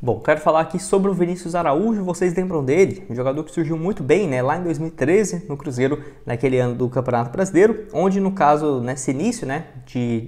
Bom, quero falar aqui sobre o Vinícius Araújo, vocês lembram dele? Um jogador que surgiu muito bem, né, lá em 2013, no Cruzeiro, naquele ano do Campeonato Brasileiro, onde no caso, nesse início, né,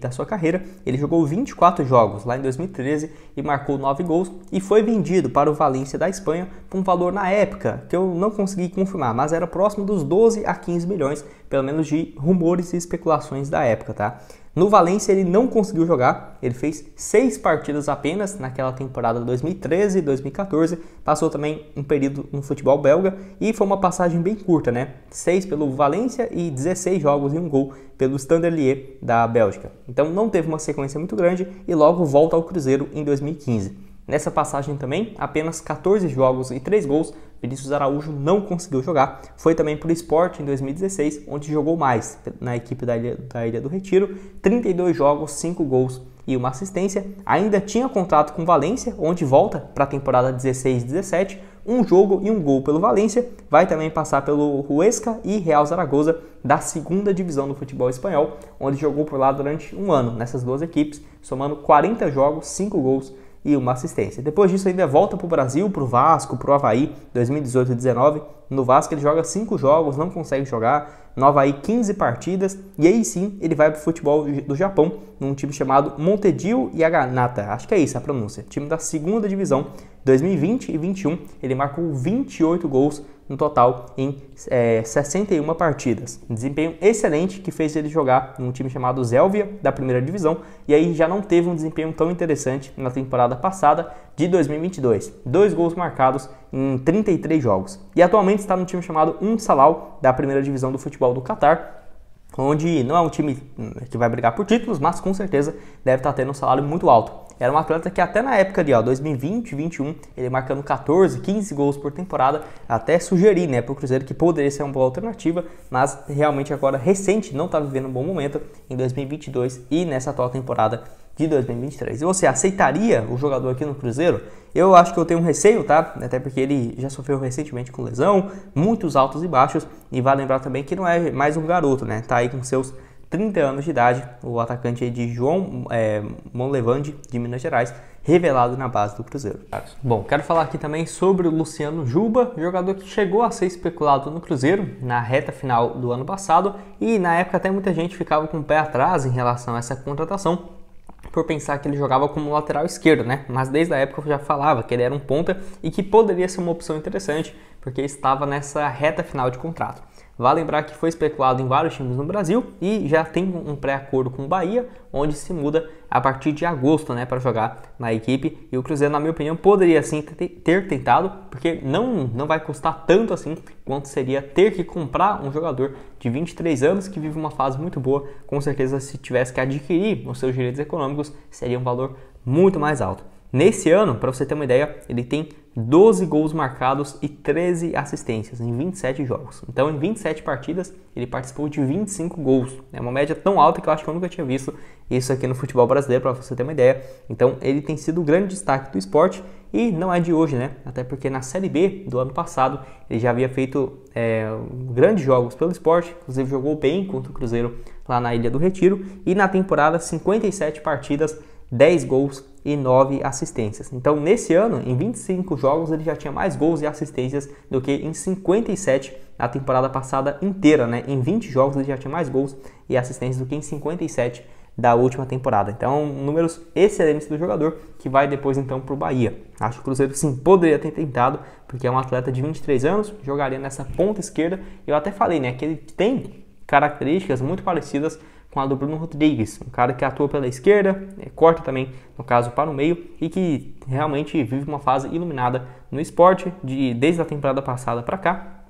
da sua carreira, ele jogou 24 jogos lá em 2013 e marcou 9 gols e foi vendido para o Valência da Espanha por um valor na época, que eu não consegui confirmar, mas era próximo dos 12 a 15 milhões, pelo menos de rumores e especulações da época, tá? No Valência ele não conseguiu jogar, ele fez 6 partidas apenas naquela temporada de 2013 e 2014, passou também um período no futebol belga e foi uma passagem bem curta, né? 6 pelo Valência e 16 jogos e um gol pelo Standard Liège da Bélgica. Então não teve uma sequência muito grande e logo volta ao Cruzeiro em 2015. Nessa passagem também, apenas 14 jogos e 3 gols, Vinícius Araújo não conseguiu jogar. Foi também para o Sport em 2016, onde jogou mais na equipe da Ilha do Retiro, 32 jogos, 5 gols e uma assistência. Ainda tinha contrato com o Valência, onde volta para a temporada 16-17, um jogo e um gol pelo Valência. Vai também passar pelo Huesca e Real Zaragoza da segunda divisão do futebol espanhol, onde jogou por lá durante um ano nessas duas equipes, somando 40 jogos, 5 gols e uma assistência. Depois disso ainda volta para o Brasil, para o Vasco, para o Avaí, 2018 e 2019. No Vasco ele joga 5 jogos, não consegue jogar. No Avaí 15 partidas e aí sim ele vai para o futebol do Japão, num time chamado Montedio Yaganata, acho que é isso a pronúncia, time da segunda divisão. 2020 e 21 ele marcou 28 gols no total em 61 partidas. Um desempenho excelente que fez ele jogar num time chamado Zelvia, da primeira divisão, e aí já não teve um desempenho tão interessante na temporada passada de 2022. 2 gols marcados em 33 jogos. E atualmente está no time chamado Salal, da primeira divisão do futebol do Catar, onde não é um time que vai brigar por títulos, mas com certeza deve estar tendo um salário muito alto. Era um atleta que até na época de 2020 e 2021, ele marcando 14, 15 gols por temporada, até sugeri, né, para o Cruzeiro que poderia ser uma boa alternativa, mas realmente agora recente, não está vivendo um bom momento em 2022 e nessa atual temporada de 2023. E você aceitaria o jogador aqui no Cruzeiro? Eu acho que eu tenho um receio, tá? Até porque ele já sofreu recentemente com lesão, muitos altos e baixos, e vale lembrar também que não é mais um garoto, né? Tá aí com seus 30 anos de idade, o atacante aí de João Monlevande, de Minas Gerais, revelado na base do Cruzeiro. Bom, quero falar aqui também sobre o Luciano Juba, jogador que chegou a ser especulado no Cruzeiro na reta final do ano passado, e na época até muita gente ficava com o pé atrás em relação a essa contratação, por pensar que ele jogava como lateral esquerdo, né? Mas desde a época eu já falava que ele era um ponta e que poderia ser uma opção interessante, porque estava nessa reta final de contrato. Vale lembrar que foi especulado em vários times no Brasil e já tem um pré-acordo com o Bahia, onde se muda a partir de agosto, né, para jogar na equipe. E o Cruzeiro, na minha opinião, poderia sim ter tentado, porque não vai custar tanto assim quanto seria ter que comprar um jogador de 23 anos que vive uma fase muito boa. Com certeza, se tivesse que adquirir os seus direitos econômicos, seria um valor muito mais alto. Nesse ano, para você ter uma ideia, ele tem 12 gols marcados e 13 assistências em 27 jogos. Então, em 27 partidas, ele participou de 25 gols. É uma média tão alta que eu acho que eu nunca tinha visto isso aqui no futebol brasileiro, para você ter uma ideia. Então, ele tem sido o grande destaque do esporte e não é de hoje, né? Até porque na Série B do ano passado, ele já havia feito grandes jogos pelo esporte, inclusive jogou bem contra o Cruzeiro lá na Ilha do Retiro. E na temporada, 57 partidas, 10 gols e 9 assistências. Então, nesse ano, em 25 jogos, ele já tinha mais gols e assistências do que em 57 na temporada passada inteira, né? Em 20 jogos, ele já tinha mais gols e assistências do que em 57 da última temporada. Então, números excelentes do jogador, que vai depois, então, para o Bahia. Acho que o Cruzeiro, sim, poderia ter tentado, porque é um atleta de 23 anos, jogaria nessa ponta esquerda. Eu até falei, né, que ele tem características muito parecidas com a do Bruno Rodrigues, um cara que atua pela esquerda, corta também, no caso, para o meio, e que realmente vive uma fase iluminada no esporte, desde a temporada passada para cá.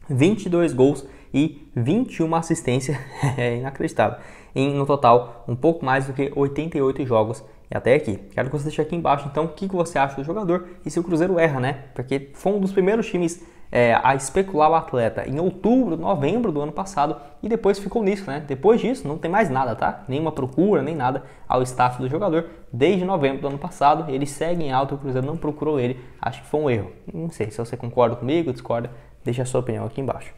22 gols e 21 assistências, é inacreditável. No total, um pouco mais do que 88 jogos e até aqui. Quero que você deixe aqui embaixo, então, o que você acha do jogador e se o Cruzeiro erra, né? Porque foi um dos primeiros times a especular o atleta em outubro, novembro do ano passado e depois ficou nisso, né? Depois disso não tem mais nada, tá? Nenhuma procura, nem nada ao staff do jogador desde novembro do ano passado. Ele segue em alta, o Cruzeiro não procurou ele. Acho que foi um erro. Não sei se você concorda comigo, discorda, deixa a sua opinião aqui embaixo.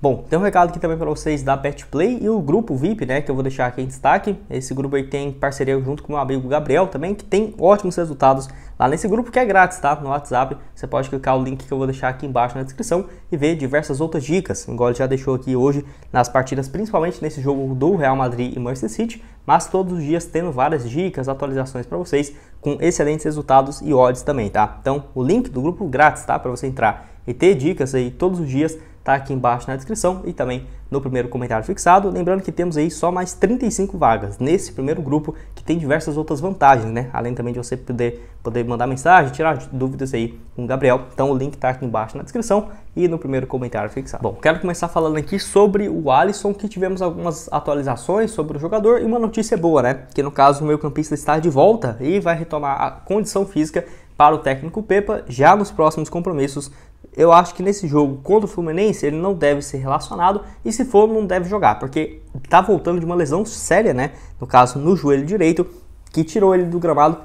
Bom, tem um recado aqui também para vocês da Betplay e o grupo VIP, né, que eu vou deixar aqui em destaque. Esse grupo aí tem parceria junto com o meu amigo Gabriel também, que tem ótimos resultados lá nesse grupo, que é grátis, tá? No WhatsApp, você pode clicar o link que eu vou deixar aqui embaixo na descrição e ver diversas outras dicas, igual ele já deixou aqui hoje nas partidas, principalmente nesse jogo do Real Madrid e Manchester City, mas todos os dias tendo várias dicas, atualizações para vocês com excelentes resultados e odds também, tá? Então, o link do grupo grátis, tá? Para você entrar e ter dicas aí todos os dias, tá aqui embaixo na descrição e também no primeiro comentário fixado. Lembrando que temos aí só mais 35 vagas nesse primeiro grupo, que tem diversas outras vantagens, né? Além também de você poder mandar mensagem, tirar dúvidas aí com o Gabriel. Então o link tá aqui embaixo na descrição e no primeiro comentário fixado. Bom, quero começar falando aqui sobre o Alisson, que tivemos algumas atualizações sobre o jogador e uma notícia boa, né? Que no caso o meio-campista está de volta e vai retomar a condição física para o técnico Pepa já nos próximos compromissos. Eu acho que nesse jogo contra o Fluminense ele não deve ser relacionado e se for não deve jogar, porque tá voltando de uma lesão séria, né? No caso no joelho direito, que tirou ele dos gramados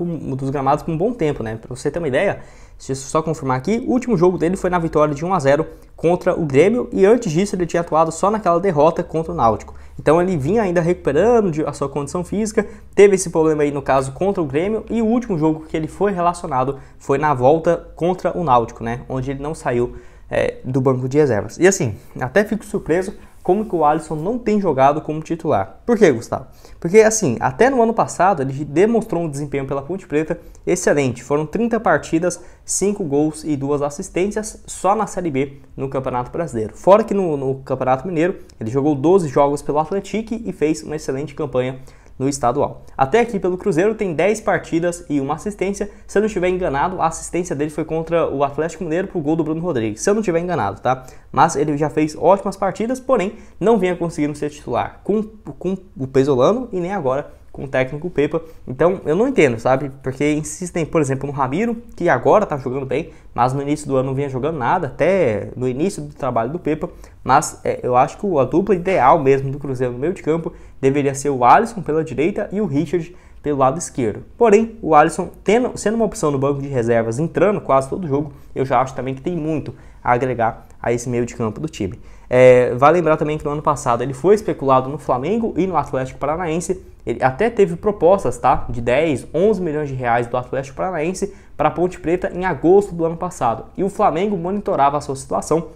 por um bom tempo, né? Para você ter uma ideia, deixa eu só confirmar aqui, o último jogo dele foi na vitória de 1-0 contra o Grêmio e antes disso ele tinha atuado só naquela derrota contra o Náutico. Então ele vinha ainda recuperando a sua condição física, teve esse problema aí no caso contra o Grêmio e o último jogo que ele foi relacionado foi na volta contra o Náutico, né? Onde ele não saiu do banco de reservas. E assim, até fico surpreso como que o Alisson não tem jogado como titular. Por que, Gustavo? Porque assim, até no ano passado ele demonstrou um desempenho pela Ponte Preta excelente. Foram 30 partidas, 5 gols e 2 assistências só na Série B no Campeonato Brasileiro. Fora que no Campeonato Mineiro ele jogou 12 jogos pelo Atlético e fez uma excelente campanha no estadual. Até aqui pelo Cruzeiro tem 10 partidas e uma assistência. Se eu não estiver enganado, a assistência dele foi contra o Atlético Mineiro pro gol do Bruno Rodrigues. Se eu não estiver enganado, tá? Mas ele já fez ótimas partidas, porém não vinha conseguindo ser titular com o Pesolano e nem agora com o técnico Pepa. Então eu não entendo, sabe? Porque insistem, por exemplo, no Ramiro, que agora tá jogando bem, mas no início do ano não vinha jogando nada, até no início do trabalho do Pepa. Mas eu acho que a dupla ideal mesmo do Cruzeiro no meio de campo deveria ser o Alisson pela direita e o Richard pelo lado esquerdo. Porém, o Alisson sendo uma opção no banco de reservas, entrando quase todo jogo, eu já acho também que tem muito a agregar a esse meio de campo do time. Vale lembrar também que no ano passado ele foi especulado no Flamengo e no Atlético Paranaense. Ele até teve propostas, tá, de 10, 11 milhões de reais do Atlético Paranaense para a Ponte Preta em agosto do ano passado. E o Flamengo monitorava a sua situação.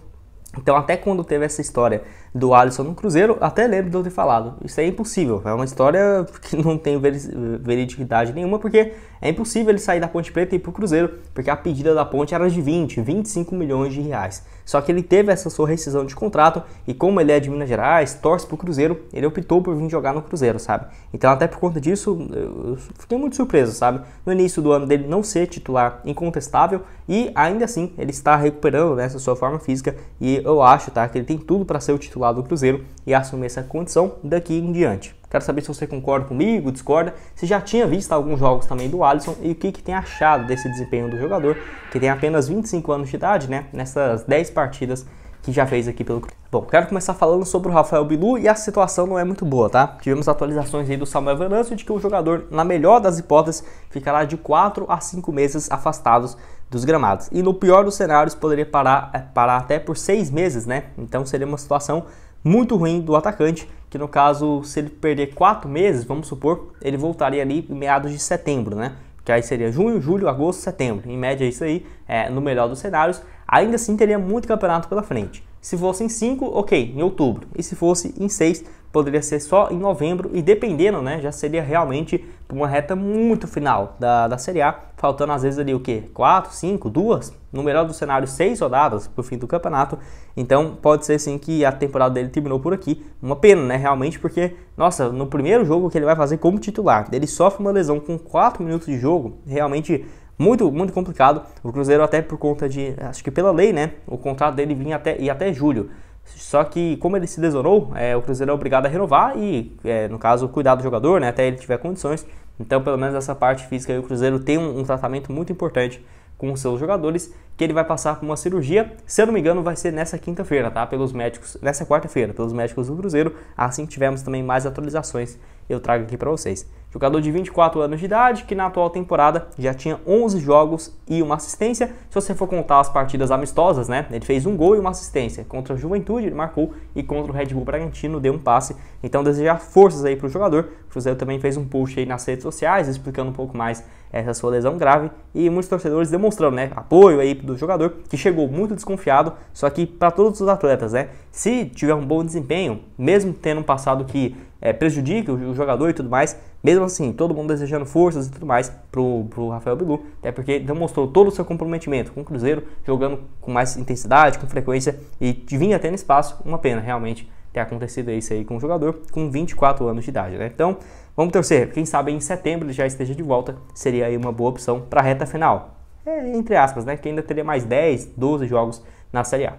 Então até quando teve essa história do Alisson no Cruzeiro, até lembro de eu ter falado, isso é impossível, é uma história que não tem veridicidade nenhuma, porque é impossível ele sair da Ponte Preta e ir pro Cruzeiro, porque a pedida da Ponte era de 25 milhões de reais. Só que ele teve essa sua rescisão de contrato e como ele é de Minas Gerais, torce pro Cruzeiro, ele optou por vir jogar no Cruzeiro, sabe? Então até por conta disso, eu fiquei muito surpreso, sabe? No início do ano dele não ser titular incontestável e ainda assim ele está recuperando nessa sua forma física e eu acho, tá, que ele tem tudo para ser o titular do Cruzeiro e assumir essa condição daqui em diante. Quero saber se você concorda comigo, discorda, se já tinha visto alguns jogos também do Alisson e o que tem achado desse desempenho do jogador, que tem apenas 25 anos de idade, né, nessas 10 partidas que já fez aqui pelo Cruzeiro. Bom, quero começar falando sobre o Rafael Bilu e a situação não é muito boa, tá? Tivemos atualizações aí do Samuel Venâncio de que o jogador, na melhor das hipóteses, ficará de 4 a 5 meses afastados dos gramados. E no pior dos cenários, poderia parar até por 6 meses, né? Então seria uma situação muito ruim do atacante, que no caso, se ele perder 4 meses, vamos supor, ele voltaria ali em meados de setembro, né? Que aí seria junho, julho, agosto, setembro. Em média isso aí, no melhor dos cenários. Ainda assim teria muito campeonato pela frente. Se fosse em 5, ok, em outubro. E se fosse em 6, poderia ser só em novembro. E dependendo, né, já seria realmente uma reta muito final da Série A. Faltando às vezes ali o quê? 4, 5, 2? No melhor do cenário, 6 rodadas para o fim do campeonato. Então pode ser sim que a temporada dele terminou por aqui. Uma pena, né, realmente, porque, nossa, no primeiro jogo que ele vai fazer como titular, ele sofre uma lesão com 4 minutos de jogo, realmente muito, muito complicado. O Cruzeiro até por conta de, acho que pela lei, né, o contrato dele vinha até julho. Só que como ele se lesionou, o Cruzeiro é obrigado a renovar e, no caso, cuidar do jogador, né, até ele tiver condições. Então, pelo menos essa parte física aí, o Cruzeiro tem um tratamento muito importante com os seus jogadores, que ele vai passar por uma cirurgia, se eu não me engano vai ser nessa quinta-feira, tá? Pelos médicos, nessa quarta-feira, pelos médicos do Cruzeiro, assim que tivermos também mais atualizações eu trago aqui para vocês. Jogador de 24 anos de idade, que na atual temporada já tinha 11 jogos e uma assistência. Se você for contar as partidas amistosas, né, ele fez um gol e uma assistência. Contra a Juventude ele marcou e contra o Red Bull Bragantino deu um passe. Então desejar forças aí para o jogador. O Cruzeiro também fez um post aí nas redes sociais explicando um pouco mais essa sua lesão grave e muitos torcedores demonstrando, né, apoio aí do jogador, que chegou muito desconfiado, só que para todos os atletas, né, se tiver um bom desempenho, mesmo tendo um passado que prejudica o jogador e tudo mais, mesmo assim, todo mundo desejando forças e tudo mais pro Rafael Bilu, até porque demonstrou todo o seu comprometimento com o Cruzeiro, jogando com mais intensidade, com frequência e vinha tendo espaço. Uma pena realmente ter acontecido isso aí com o jogador com 24 anos de idade, né? Então, vamos torcer, quem sabe em setembro ele já esteja de volta, seria aí uma boa opção para a reta final. Entre aspas, né? Que ainda teria mais 10, 12 jogos na Série A.